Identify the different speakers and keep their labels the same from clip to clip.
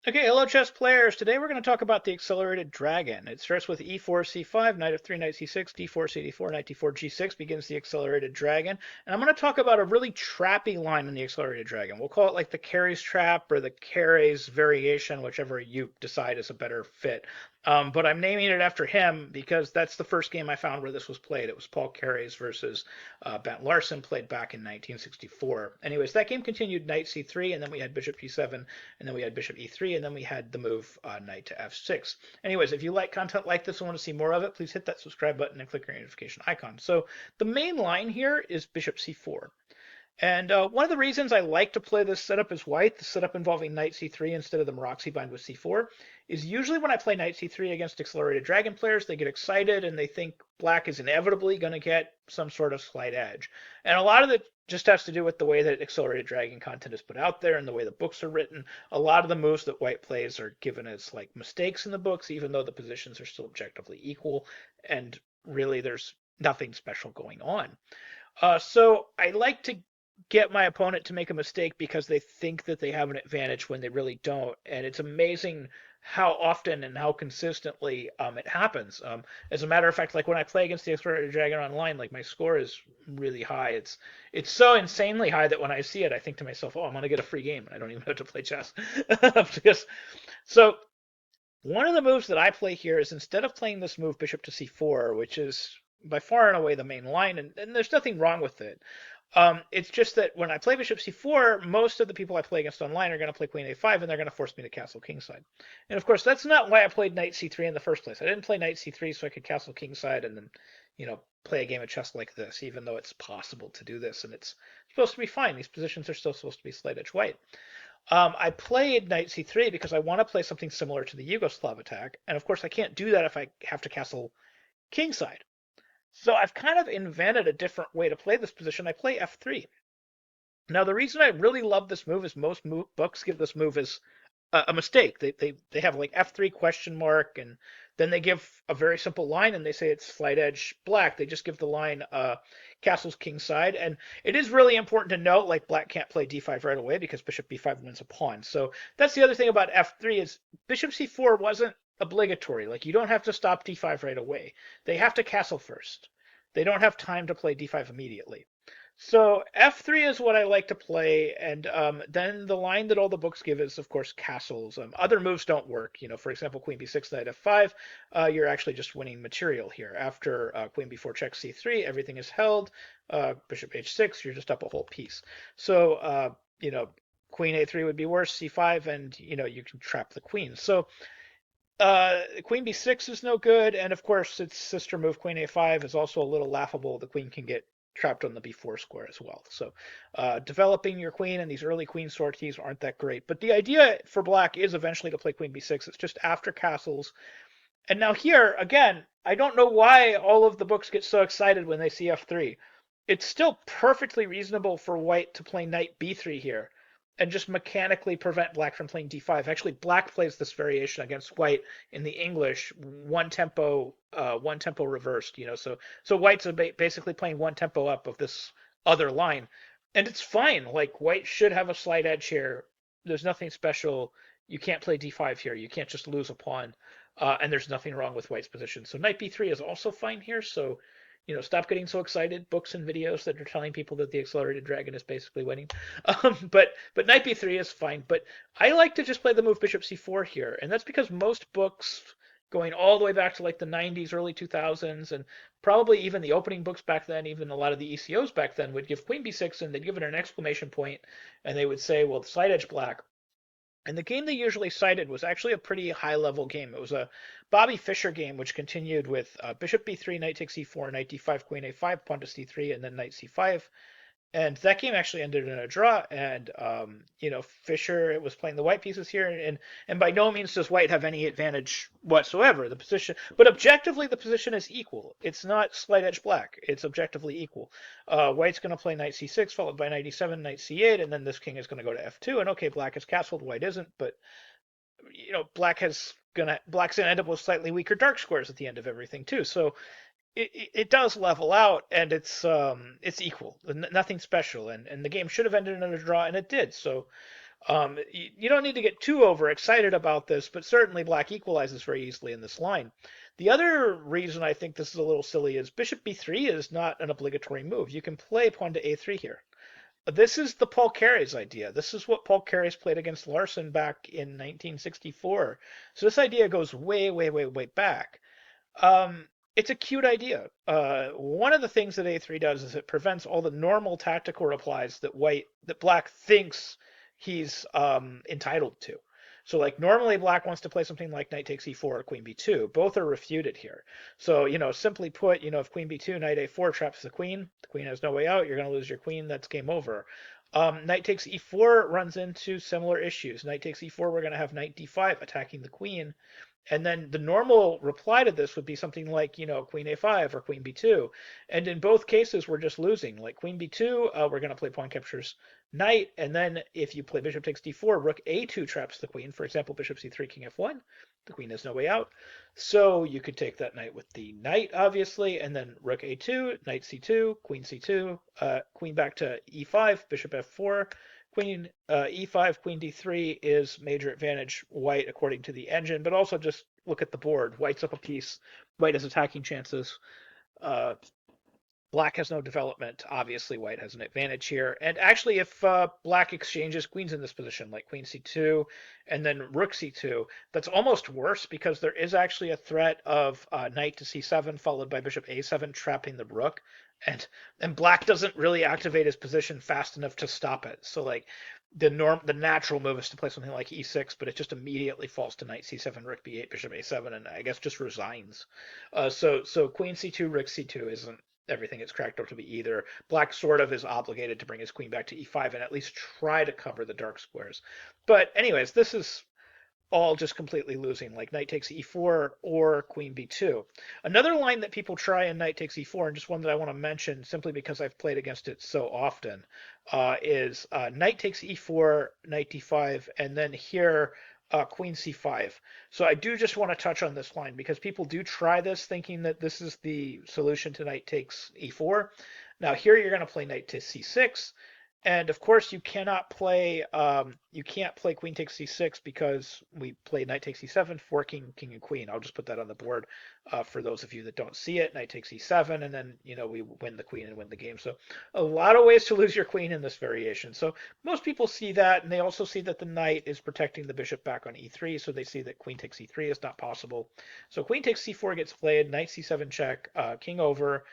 Speaker 1: Okay, hello chess players. Today we're going to talk about the accelerated dragon. It starts with e4, c5, knight f3, knight c6, d4, cd4, knight d4, g6 begins the accelerated dragon. And I'm going to talk about a really trappy line in the accelerated dragon. We'll call it like the Keres trap or the Keres variation, whichever you decide is a better fit. But I'm naming it after him because that's the first game I found where this was played. It was Paul Keres versus Bent Larsen, played back in 1964. Anyways, that game continued knight c3, and then we had bishop g7, and then we had bishop e3, and then we had the move knight to f6. Anyways, if you like content like this and want to see more of it, please hit that subscribe button and click your notification icon. So the main line here is bishop c4. And one of the reasons I like to play this setup as white, the setup involving knight c3 instead of the Maroczy bind with c4, is usually when I play knight c3 against accelerated dragon players, they get excited and they think black is inevitably going to get some sort of slight edge. And a lot of it just has to do with the way that accelerated dragon content is put out there and the way the books are written. A lot of the moves that white plays are given as like mistakes in the books, even though the positions are still objectively equal. And really, there's nothing special going on. So I like to get my opponent to make a mistake because they think that they have an advantage when they really don't. And it's amazing how often and how consistently it happens. As a matter of fact, like when I play against the Accelerated Dragon online, like my score is really high. It's so insanely high that when I see it, I think to myself, "Oh, I'm gonna get a free game." And I don't even have to play chess because so. One of the moves that I play here is instead of playing this move bishop to c4, which is by far and away the main line, and there's nothing wrong with it. It's just that when I play bishop c4, most of the people I play against online are going to play queen a5, and they're going to force me to castle kingside. And of course, that's not why I played knight c3 in the first place. I didn't play knight c3 so I could castle kingside and then, play a game of chess like this, even though it's possible to do this, and it's supposed to be fine. These positions are still supposed to be slight edge white. I played knight c3 because I want to play something similar to the Yugoslav attack, and of course I can't do that if I have to castle kingside. So I've kind of invented a different way to play this position. I play f3. Now the reason I really love this move is most books give this move as a mistake. They have like f3 question mark, and then they give a very simple line and they say it's slight edge black. They just give the line castles kingside, and it is really important to note like black can't play d5 right away because bishop b5 wins a pawn. So that's the other thing about f3 is bishop c4 wasn't obligatory. Like you don't have to stop d5 right away. They have to castle first. They don't have time to play d5 immediately. So f3 is what I like to play, and then the line that all the books give is, of course, castles. Other moves don't work. For example, queen b6, knight f5. You're actually just winning material here. After queen b4 checks c3, everything is held. Bishop h6, you're just up a whole piece. So, queen a3 would be worse, c5, and you can trap the queen. So queen b6 is no good, and of course its sister move queen a5 is also a little laughable. The queen can get trapped on the b4 square as well. So developing your queen and these early queen sorties aren't that great. But the idea for black is eventually to play queen b6. It's just after castles. And now here, again, I don't know why all of the books get so excited when they see f3. It's still perfectly reasonable for white to play knight b3 here and just mechanically prevent black from playing d5. Actually, black plays this variation against white in the English one tempo reversed. So white's basically playing one tempo up of this other line, and it's fine. Like white should have a slight edge here. There's nothing special. You can't play d5 here. You can't just lose a pawn, and there's nothing wrong with white's position. So knight b3 is also fine here. So stop getting so excited. Books and videos that are telling people that the accelerated dragon is basically winning. But knight b3 is fine. But I like to just play the move bishop c4 here, and that's because most books going all the way back to like the 90s, early 2000s, and probably even the opening books back then, even a lot of the ECOs back then would give queen b6 and they'd give it an exclamation point, and they would say, well, slight edge black. And the game they usually cited was actually a pretty high level game. It was a Bobby Fischer game, which continued with bishop b3, knight takes e4, knight d5, queen a5, pawn to c3, and then knight c5. And that game actually ended in a draw. And Fischer was playing the white pieces here, and by no means does white have any advantage whatsoever. The position, but objectively, the position is equal. It's not slight edge black. It's objectively equal. White's going to play knight c6, followed by knight e7, knight c8, and then this king is going to go to f2. And okay, black is castled, white isn't, but black's gonna end up with slightly weaker dark squares at the end of everything too. So it does level out, and it's equal, nothing special, and the game should have ended in a draw, and it did. So You don't need to get too overexcited about this, but certainly black equalizes very easily in this line. The other reason I think this is a little silly is bishop b3 is not an obligatory move. You can play pawn to a3 here. This is the Paul Keres idea. This is what Paul Keres played against Larson back in 1964. So this idea goes way, way, way, way back. It's a cute idea. One of the things that A3 does is it prevents all the normal tactical replies that black thinks he's entitled to. So like normally black wants to play something like knight takes e4 or queen b2. Both are refuted here. So, simply put, if queen b2, knight a4 traps the queen has no way out, you're going to lose your queen, that's game over. Knight takes e4 runs into similar issues. Knight takes e4, we're going to have knight d5 attacking the queen. And then the normal reply to this would be something like, queen a5 or queen b2. And in both cases, we're just losing. Like queen b2, we're going to play pawn captures knight. And then if you play bishop takes d4, rook a2 traps the queen. For example, bishop c3, king f1. The queen has no way out. So you could take that knight with the knight, obviously, and then rook a2, knight c2, queen c2, queen back to e5, bishop f4. Queen e5, queen d3 is major advantage white according to the engine, but also just look at the board. White's up a piece. White has attacking chances. Uh, Black has no development. Obviously, white has an advantage here. And actually, if black exchanges queens in this position, like queen c2 and then rook c2, that's almost worse because there is actually a threat of knight to c7 followed by bishop a7 trapping the rook. And black doesn't really activate his position fast enough to stop it. So like the natural move is to play something like e6, but it just immediately falls to knight c7, rook b8, bishop a7, and I guess just resigns. So queen c2, rook c2 isn't everything it's cracked up to be either. Black sort of is obligated to bring his queen back to e5 and at least try to cover the dark squares. But anyways, this is all just completely losing, like knight takes e4 or queen b2. Another line that people try in knight takes e4, and just one that I want to mention simply because I've played against it so often, is knight takes e4, knight d5, and then here queen c5. So I do just want to touch on this line because people do try this thinking that this is the solution to knight takes e4. Now here you're going to play knight to c6. And of course, you can't play queen takes c6 because we play knight takes e7, forking king and queen. I'll just put that on the board for those of you that don't see it. Knight takes e7, and then we win the queen and win the game. So a lot of ways to lose your queen in this variation. So most people see that, and they also see that the knight is protecting the bishop back on e3, so they see that queen takes e3 is not possible. So queen takes c4 gets played, knight c7 check, king over,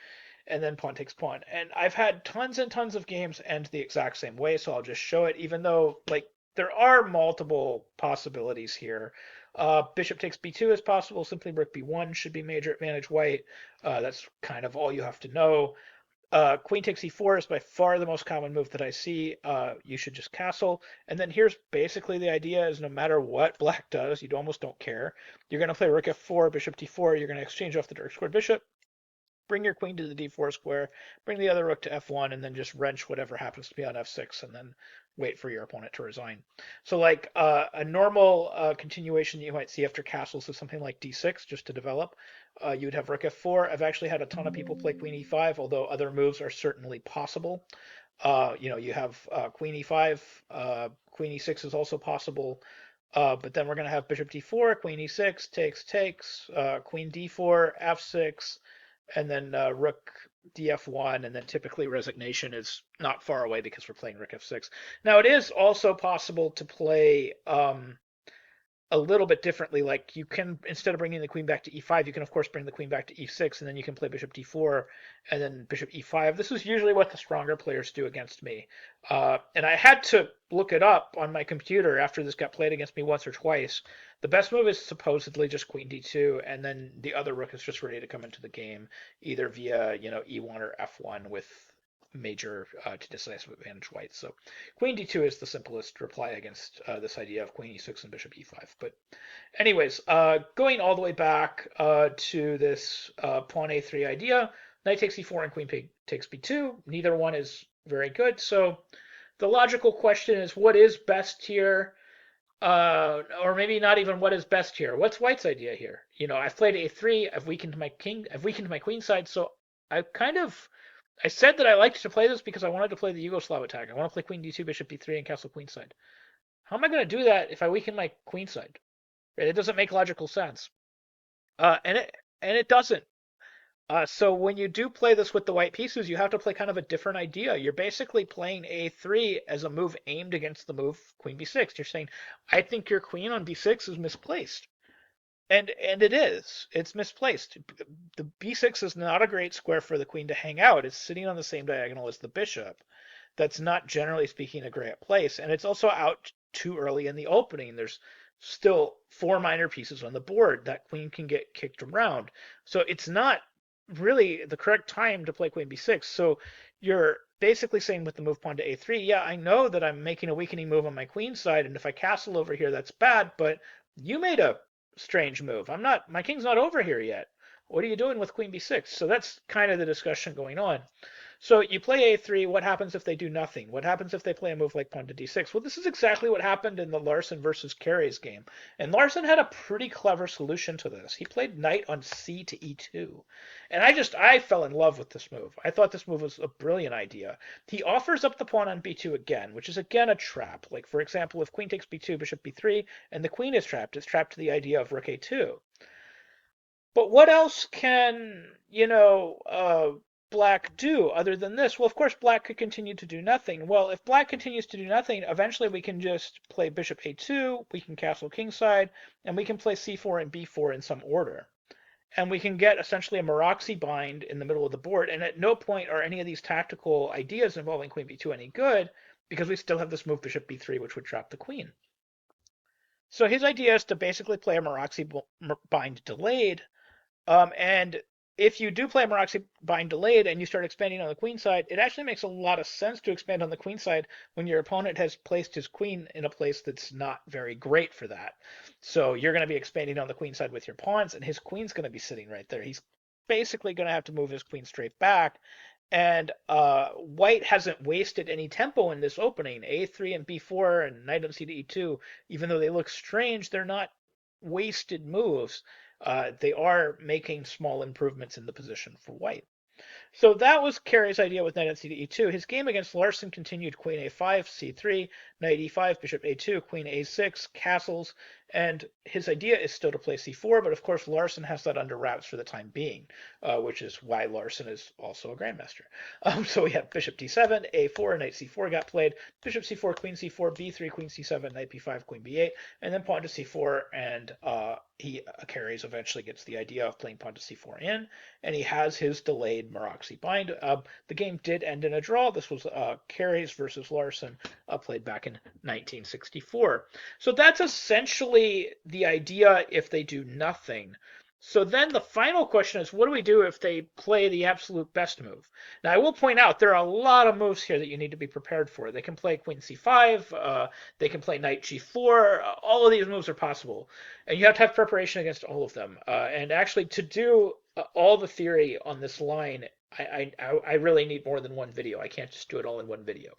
Speaker 1: and then pawn takes pawn. And I've had tons and tons of games end the exact same way, so I'll just show it, even though like there are multiple possibilities here. Bishop takes b2 is possible. Simply rook b1 should be major advantage white. That's kind of all you have to know. Queen takes e4 is by far the most common move that I see. You should just castle. And then here's basically the idea is no matter what black does, you almost don't care. You're going to play rook f4, bishop d4. You're going to exchange off the dark squared bishop, bring your queen to the d4 square, bring the other rook to f1, and then just wrench whatever happens to be on f6, and then wait for your opponent to resign. So like a normal continuation that you might see after castles is something like d6, just to develop. You'd have rook f4. I've actually had a ton of people play queen e5, although other moves are certainly possible. You have queen e5, queen e6 is also possible. But then we're going to have bishop d4, queen e6, takes, queen d4, f6, and then rook df1, and then typically resignation is not far away because we're playing rook f6. Now it is also possible to play a little bit differently. Like you can, instead of bringing the queen back to e5, you can of course bring the queen back to e6, and then you can play bishop d4 and then bishop e5. This is usually what the stronger players do against me. And I had to look it up on my computer after this got played against me once or twice. The best move is supposedly just queen d2, and then the other rook is just ready to come into the game, either via e1 or f1 with major to decisive advantage white. So queen d2 is the simplest reply against this idea of queen e6 and bishop e5. But anyways, going all the way back to this pawn a3 idea, knight takes e4 and queen takes b2. Neither one is very good. So the logical question is, what is best here? Or maybe not even what is best here. What's white's idea here? I've played a3. I've weakened my king. I've weakened my queen side. So I said that I liked to play this because I wanted to play the Yugoslav attack. I want to play queen d2, bishop d3, and castle queenside. How am I going to do that if I weaken my queen side? Right? It doesn't make logical sense. And it doesn't. So when you do play this with the white pieces, you have to play kind of a different idea. You're basically playing a3 as a move aimed against the move queen b6. You're saying, I think your queen on b6 is misplaced. And it is. It's misplaced. The b6 is not a great square for the queen to hang out. It's sitting on the same diagonal as the bishop. That's not generally speaking a great place. And it's also out too early in the opening. There's still four minor pieces on the board. That queen can get kicked around. So it's not really the correct time to play queen b6. So you're basically saying with the move pawn to a3, yeah, I know that I'm making a weakening move on my queen side, and if I castle over here, that's bad, but you made a strange move. My king's not over here yet. What are you doing with queen b6? So that's kind of the discussion going on. So you play a3. What happens if they do nothing? What happens if they play a move like pawn to d6? Well, this is exactly what happened in the Larson versus Keres game. And Larson had a pretty clever solution to this. He played knight on c to e2. And I fell in love with this move. I thought this move was a brilliant idea. He offers up the pawn on b2 again, which is again a trap. Like, for example, if queen takes b2, bishop b3, and the queen is trapped, it's trapped to the idea of rook a2. But what else can, black do other than this? Well, of course, black could continue to do nothing. Well, if black continues to do nothing, eventually we can just play bishop a2, we can castle kingside, and we can play c4 and b4 in some order. And we can get essentially a Maroczy bind in the middle of the board, and at no point are any of these tactical ideas involving queen b2 any good, because we still have this move bishop b3, which would trap the queen. So his idea is to basically play a Maroczy bind delayed, and if you do play Maroczy bind delayed and you start expanding on the queen side, it actually makes a lot of sense to expand on the queen side when your opponent has placed his queen in a place that's not very great for that. So you're going to be expanding on the queen side with your pawns, and his queen's going to be sitting right there. He's basically going to have to move his queen straight back. And white hasn't wasted any tempo in this opening. A3 and b4 and knight on c to e2, even though they look strange, they're not wasted moves. They are making small improvements in the position for white. So that was Keres' idea with knight on c to e2. His game against Larson continued queen a5, c3, knight e5, bishop a2, queen a6, castles, and his idea is still to play c4, but of course Larson has that under wraps for the time being, which is why Larson is also a grandmaster. So we have bishop d7, a4, knight c4 got played, bishop c4, queen c4, b3, queen c7, knight b5, queen b8, and then pawn to c4, and Keres eventually gets the idea of playing pawn to c4 in, and he has his delayed Maroczy bind. The game did end in a draw. This was Keres versus Larson, played back in 1964. So that's essentially the idea if they do nothing. So then the final question is, what do we do if they play the absolute best move? Now, I will point out there are a lot of moves here that you need to be prepared for. They can play queen c5, they can play knight g4. All of these moves are possible, and you have to have preparation against all of them. And actually, to do all the theory on this line, I really need more than one video. I can't just do it all in one video.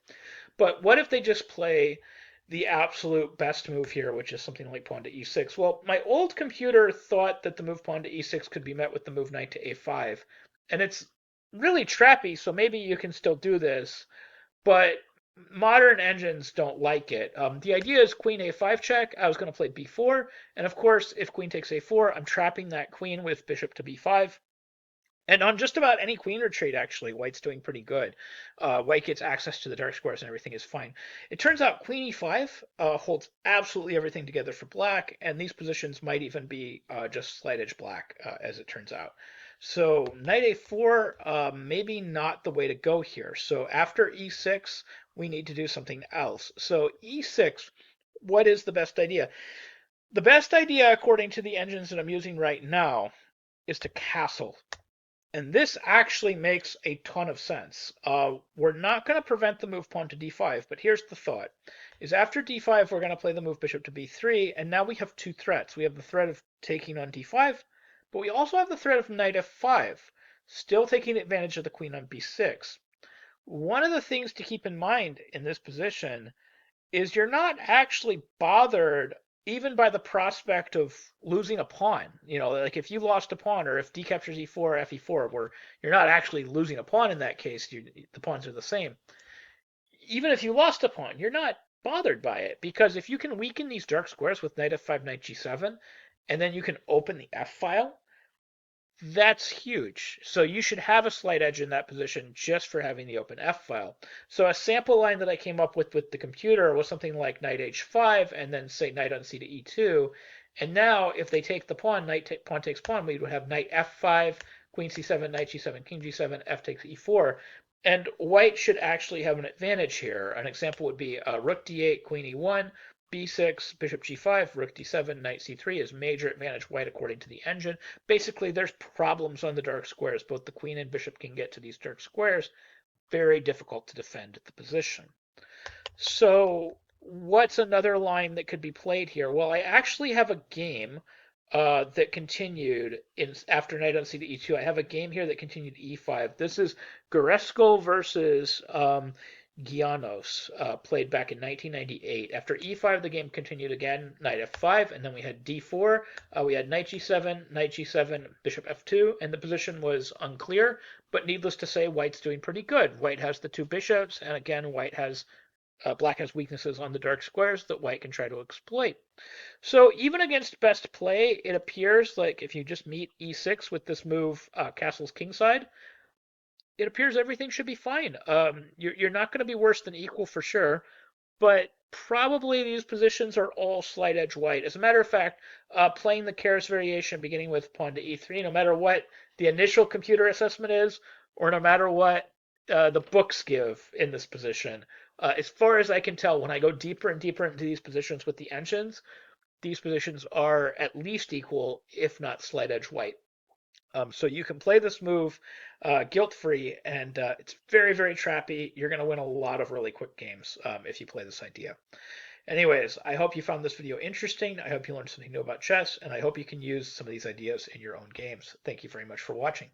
Speaker 1: But what if they just play the absolute best move here, which is something like pawn to e6? Well, my old computer thought that the move pawn to e6 could be met with the move knight to a5. And it's really trappy, so maybe you can still do this. But modern engines don't like it. The idea is queen a5 check. I was going to play b4. And of course, if queen takes a4, I'm trapping that queen with bishop to b5. And on just about any queen retreat, actually, white's doing pretty good. White gets access to the dark squares and everything is fine. It turns out queen e5 holds absolutely everything together for black, and these positions might even be just slight edge black, as it turns out. So knight a4, maybe not the way to go here. So after e6, we need to do something else. So e6, what is the best idea? The best idea, according to the engines that I'm using right now, is to castle. And this actually makes a ton of sense. We're not going to prevent the move pawn to d5, but here's the thought. Is after d5, we're going to play the move bishop to b3, and now we have two threats. We have the threat of taking on d5, but we also have the threat of knight f5, still taking advantage of the queen on b6. One of the things to keep in mind in this position is you're not actually bothered even by the prospect of losing a pawn. Like if you lost a pawn, or if d captures e4, fe4, where you're not actually losing a pawn in that case, the pawns are the same. Even if you lost a pawn, you're not bothered by it because if you can weaken these dark squares with knight f5, knight g7, and then you can open the f file, that's huge. So you should have a slight edge in that position just for having the open F file. So a sample line that I came up with the computer was something like knight h5 and then say knight on c to e2. And now if they take the pawn, pawn takes pawn, we would have knight f5, queen c7, knight g7, king g7, f takes e4. And white should actually have an advantage here. An example would be rook d8, queen e1, b6, bishop g5, rook d7, knight c3 is major advantage white according to the engine. Basically, there's problems on the dark squares. Both the queen and bishop can get to these dark squares. Very difficult to defend at the position. So what's another line that could be played here? Well, I actually have a game that continued after knight on c to e2. I have a game here that continued e5. This is Goresko versus Gianos, played back in 1998. After e5, the game continued again, knight f5, and then we had d4. We had knight g7, bishop f2, and the position was unclear, but needless to say, white's doing pretty good. White has the two bishops, and again, black has weaknesses on the dark squares that white can try to exploit. So even against best play, it appears like if you just meet e6 with this move, castles kingside, it appears everything should be fine. You're not going to be worse than equal for sure, but probably these positions are all slight edge white. As a matter of fact, playing the Keres variation beginning with pawn to e3, no matter what the initial computer assessment is, or no matter what the books give in this position, as far as I can tell, when I go deeper and deeper into these positions with the engines, these positions are at least equal, if not slight edge white. So you can play this move guilt-free, and it's very, very trappy. You're going to win a lot of really quick games if you play this idea. Anyways, I hope you found this video interesting. I hope you learned something new about chess, and I hope you can use some of these ideas in your own games. Thank you very much for watching.